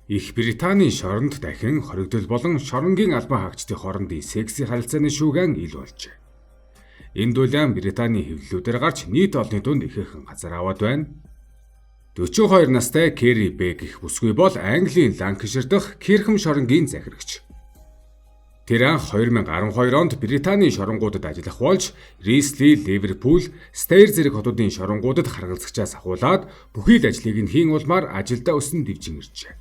Их Британийн шоронд дахин хоригдол болон шоронгийн албан хаагчдын хоорондын секси харилцааны шүүгэн ил болжээ. Энэ дулаан Британийн хэвлэлүүдээр гарч нийт олонний дунд ихээхэн газар аваад байна. 42 настай Кэри Бэг гэх бүсгүй бол Английн Ланкшир дахь Кирхэм шоронгийн захирагч. Тэр анх 2012 онд Британийн шоронгуудад ажиллах болж Рисли, Ливерпул, Стейр зэрэг хотуудын шоронгуудад харгалзагчаас ахуулаад бүхий л ажлыг нь хийн улмаар ажилдаа өсөн дэвжин иржээ.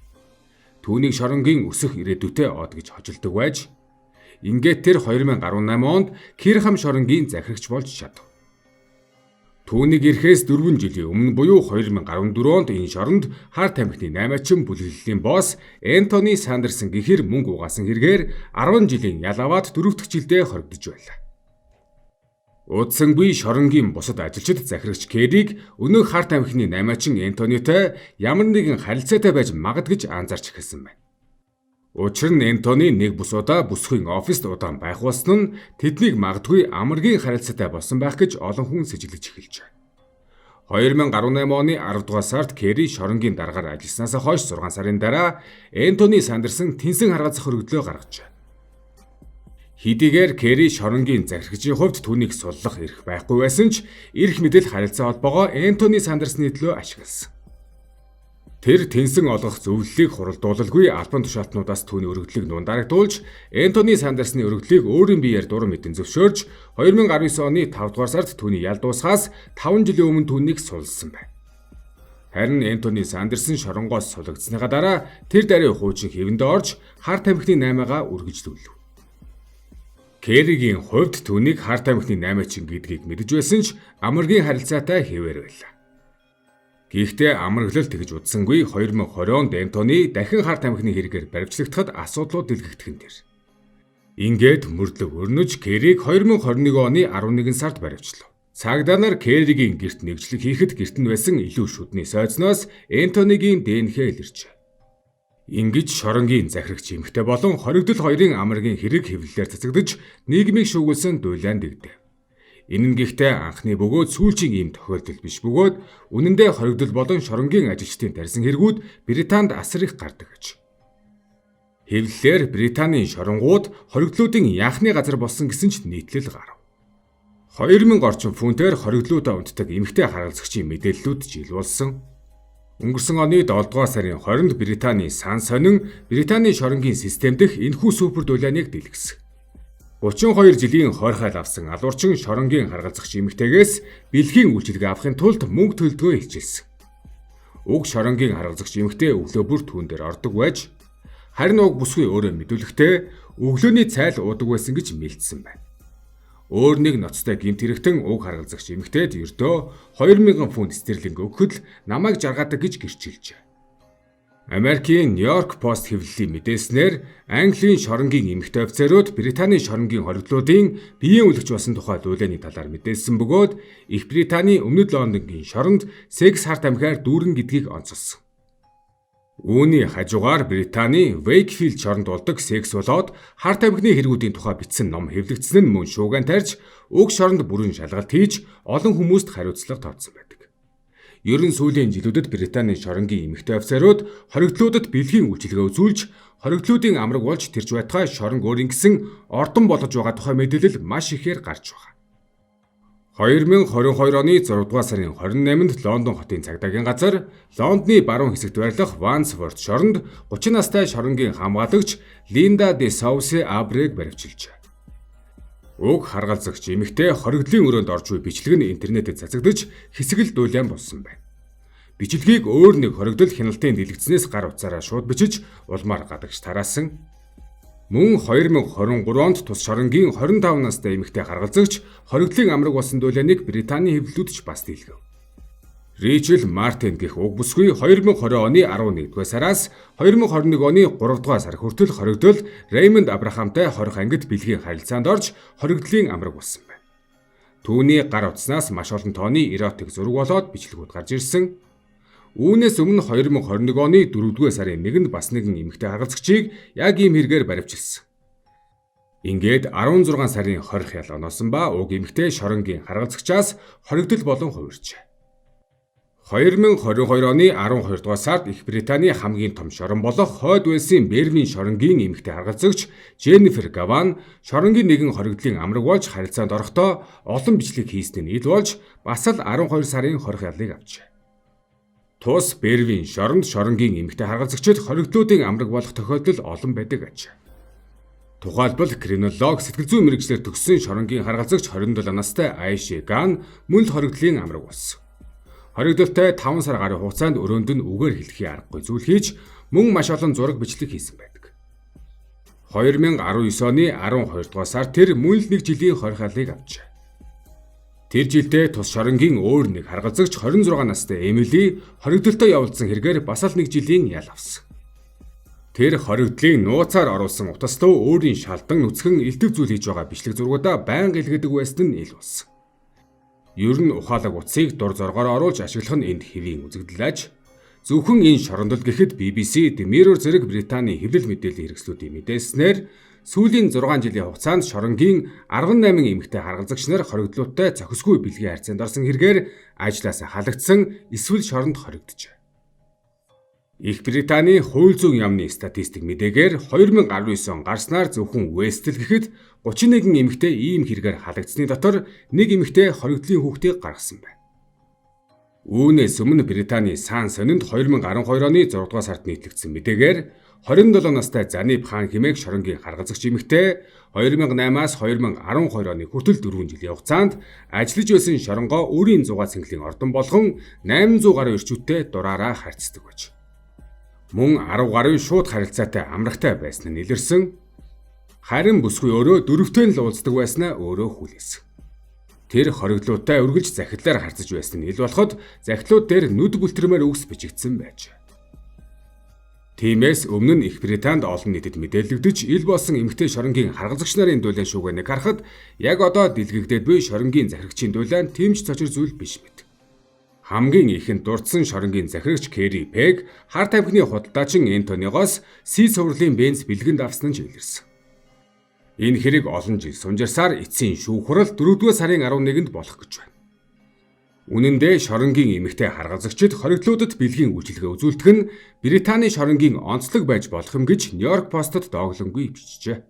Түүнийг шоронгийн өсөх ирээдүйтэй од гэж хожилдог байж, ингээд тэр 2018 онд Кирхэм шоронгийн захирагч болж чадав. Түүнийг ирэхээс 4 жилийн өмнө буюу 2014 онд энэ шоронд хар тамхины 8-чин бүлэглэлийн босс Энтони Сандерсон гэхэр мөнгө угаасан хэрэгээр 10 жилийн ял аваад 4 дахь жилдээ хоригдож байлаа. Удсангүй шоронгийн бусад ажилчид захирагч Кэрийг өнөө хар тамхины 8-чин Энтонитой ямар нэгэн харилцаатай байж магад гэж анзаарч эхэлсэн байна. Учир нь Энтони нэг бус удаа бүсгийн оффист удаан байх болсон нь тэднийг магадгүй амаргийн харилцаатай болсон байх гэж олон хүн сэжиглэж эхэлжээ. 2018 оны 10 дугаар сард Кэри шоронгийн дараагаар ажилласнаас хойш 6 сарын дараа Энтони Сандерсон тэнсэн харгалзах өргөдлөө гаргажээ. Хэдийгээр Кэри шоронгийн захирагчийн хувьд түүнийг суллах эрх байхгүй байсан ч эрх мэдэл харилцаа холбоогоо Энтони Сандерсны төлөө ашигласан. Тэр тэнсэн олгох зөвлөлийг хуралдуулалгүй албан тушаалтнуудаас түүний өргөдлийг нундарагдуулж, Энтони Сандерсны өргөдлийг өөрийн биеэр дур мэдэн зөвшөөрч, 2019 оны 5 дугаар сард түүний ял дуусахаас 5 жилийн өмнө түүнийг сулласан байна. Харин Энтони Сандерсон шоронгоос сулагдсаныхаа дараа тэр даруй хуучин хэвэндээ орж, хар тамхины 8-аа үргэлжлүүлв. Кэригийн хувьд түүнийг хар тамхины 8-чин гэдгийг мэдэж байсан ч амаргийн харилцаатай хэвээр байлаа. Гэхдээ амарглал тэгж удсангүй 2020 онд Энтони дахин хар тамхины хэрэгээр баривчлагдахад асуудлууд дэлгэгдэх нь тэр. Ингээд мөрдлөг өрнөж Кэрийг 2021 оны 11 сард баривчлав. Цагдаа нар Кэригийн гэрт нэгжлэг хийхэд гэрт нь байсан илүү шүдний сойцноос Энтонигийн ДНХ илэрчээ. Ингэж шоронгийн захирагч эмэгтэй болон хоригдол хоёрын амаргийн хэрэг хэвлэлээр цацагдж нийгмийг шүүгүүлсэн дулаан дэгдэв. Энэ нь гэхдээ анхны бөгөөд сүүлчийн ийм тохиолдол биш бөгөөд үнэндээ хоригдол болон шоронгийн ажилчдын тарьсан хэрэгүүд Британд асар их гардаг гэж. Хэвлэлээр Британийн шоронгууд хоригдлуудын яахны газар болсон гэсэн ч нийтлэл гарав. 2000 орчим фунтээр хоригдлуудаа унтдаг эмэгтэй харгалзагчийн мэдээллүүд жил болсон. Өнгөрсөн оны 7 дугаар сарын 20-нд Британийн сан сонин Британийн шоронгийн систем дэх энэхүү супер дулааныг дэлгэсэн. 32 жилийн хойрхайл авсан алуурчин шоронгийн харгалзагч эмэгтэйгээс бэлгийн үйлчилгээ авахын тулд мөнгө төлдгөө хичээсэн. Уг шоронгийн харгалзагч эмэгтэй өглөө бүр түүн дээр ордог байж, харин уг бүсгүй өөрөө мэдүүлэхдээ өглөөний цайл уудаг байсан гэж мэлдсэн байна. Өөр нэг ноцтой гэмт хэрэгтэн уг харгалзагч эмэгтэйд ердөө 2000 фунт стерлинг өгөхөд намайг жаргаадаг гэж гэрчилжээ. Америкийн Нью-Йорк Пост хэвлэлийн мэдээснээр Английн шоронгийн эмэгтэй офицерууд Британийн шоронгийн хоригдлуудын биеийн үлгэж болсон тухай дулааны талаар мэдээлсэн бөгөөд Их Британийн Өмнөд Лондонгийн шоронд секс хар тамхиар дүүрэн гэдгийг онцолсон. Үүний хажуугаар Британийн Wakefield шоронд болдог секс болоод хар тамхины хэрэгүүдийн тухай бичсэн ном хэвлэгдсэн нь мөн шуугиан тарьж уг шоронд бүрэн шалгалт хийж олон хүмүүст хариуцлага тооцсон байдаг. Ерөн сүүлийн жилүүдэд Британийн шоронгийн эмэгтэй офицерууд хоригдлуудад бэлгийн үйлчилгээ үзүүлж, хоригдлуудын амраг болж тэрж байтугай шоронг өөрийн гэсэн ордон болгож байгаа тухай мэдээлэл маш ихээр гарч байгаа. 2022 оны 6 дугаар сарын 28-нд Лондон хотын цагдаагийн газар Лондоны баруун хэсэгт байрлах Wandsworth шоронд 30 настай шоронгийн хамгаалагч Линда де Саусе Абрэг баривчилжээ. Уг харгалзагч эмэгтэй хоригдлын өрөөнд орж буй бичлэг нь интернетэд цацагдж хэсэгэл дулаан болсон байна. Бичлэгийг өөр нэг хоригдол хяналтын дэлгэцнээс гар утсаараа шууд бичиж улмаар гадагш тараасан. Мөн 2023 онд тус шоронгийн 25 настай эмэгтэй харгалзагч хоригдлын амраг болсон дулааныг Британий хэвлэлүүд ч бас дэлгэв. Рэйчел Мартин гэх уг бүсгүй 2020 оны 11-р сараас 2021 оны 3-р сар хүртэл хоригдол Реймонд Абрахамтай хорих ангид бэлгийн харилцаанд орж хоригдлын амраг болсон байна. Түүний гар утаснаас маш олон тооны эротик зураг болоод бичлэгүүд гарч ирсэн. Үүнээс өмнө 2021 оны 4-р сарын 1-нд бас нэгэн эмэгтэй харгалзагчийг яг ийм хэрэгээр баривчилсан. Ингээд 16 сарын 20 ял оноосон ба уг эмэгтэй шоронгийн харгалзагчаас хоригдол болон хувирчээ. 2022 оны 12 дугаар сард Их Британий хамгийн том шорон болох Хойд Уэльсийн Бервин шоронгийн эмэгтэй харгалзагч Jennifer Gavin шоронгийн нэгэн хоригдлын амраг болж харилцаанд орохдоо олон бичлэг хийсний ил болж бас л 12 сарын хорих яллыг авчээ. Тус Бервин шоронд шоронгийн эмэгтэй харгалзагчид хоригдлуудын амраг болох тохиолдол олон байдаг аж. Тухайлбал кринолог сэтгэл зүйн мэргэжлэр төгссөн шоронгийн харгалзагч 27 настай Айши Ган мөн л хоригдлын амраг болсон. Хоригдлолтой 5 сар гаруй хугацаанд өрөөнд нь үгээр хэлэхийн аргагүй зүйл хийж мөн маш олон зураг бичлэг хийсэн байдаг. 2019 оны 12 дугаар сар тэр мөн л 1 жилийн хорих яллыг авчээ. Тэр жилдээ тус шоронгийн өөр нэг харгалзагч 26 настай Эмили хоригдлолтой явуулсан хэрэгээр бас л 1 жилийн ял авсан. Тэр хоригдлын нууцаар оруулсан утас руу өөрийн шалдан нүцгэн илтгэв зүйл хийж байгаа бичлэг зургуудаа байнга илгээдэг байсан нь ил болсон. Ер нь ухаалаг утсыг дур зоргоор оруулж ашиглах нь энд хэвийн үзэгдэл аж. Зөвхөн энэ шорондол гэхэд BBC, The Mirror зэрэг Британий хэвлэл мэдээллийн хэрэгслүүдийн мэдээлснээр сүүлийн 6 жилийн хугацаанд шоронгийн 18 эмэгтэй харгалзагч нар хоригдлуудтай зохисгүй бэлгийн харьцаанд орсон хэрэгээр ажлаасаа халагдсан эсвэл шоронд хоригджээ. Их Британий хууль зүйн яамны статистик мэдээгээр 2019 он гарснаар зөвхөн Уэльстэл гэхэд 31 эмэгтэй ийм хэрэгээр халагдсны дотор нэг эмэгтэй хоригдлын хүүхдийг гаргасан байна. Үүнээс өмнө Британий Сан сонинд 2012 оны 6 дугаар сард нийтлэгдсэн мэдээгээр 27 настай Заниб хаан хэмээх шоронгийн харгалзагч эмэгтэй 2008-аас 2012 оны хүртэл 4 жилийн хугацаанд ажиллаж байсан шоронгоо өөрийн зугаа цэнгэлийн ордон болгон 800 гаруй эрчүүдтэй дураараа харьцдаг байж. Мөн 10 гаруй шууд харилцаатай амрагтай байсан нь илэрсэн. Харин бүсгүй өөрөө дөрөвтэй л уулздаг байснаа өөрөө хүлээсэн. Тэр хоригдлуудтай үргэлж захидлаар харцаж байсан нь ил болоход захидлууд дээр нүд бүлтрэмээр үгс бичигдсэн байж. Тиймээс өмнө нь Их Британд олон нийтэд мэдээлэгдэж ил болсон эмэгтэй шоронгийн харгалзагч нарын дулаан шүүгэнэг харахад яг одоо дэлгэгдээд буй шоронгийн захирагчийн дулаан тэмч цочир зүйл биш мэт. Хамгийн ихэнд дурдсан шоронгийн захирагч Кэри Пэг хар тамхины худалдаачин Энтонигоос Сис сурлын бенз бэлгэнд авсан нь илэрсэн. Энэ хэрэг олон жил сунжирсаар эцсийн шүүх хурал 4-р сарын 11-нд болох гэж байна. Үнэн дээр шоронгийн эмэгтэй харгалзагчид хоригдлуудад бэлгийн үйлчилгээ үзүүлдэг нь Британий шоронгийн онцлог байж болох юм гэж Нью-Йорк Постод дооглонгүй бичжээ.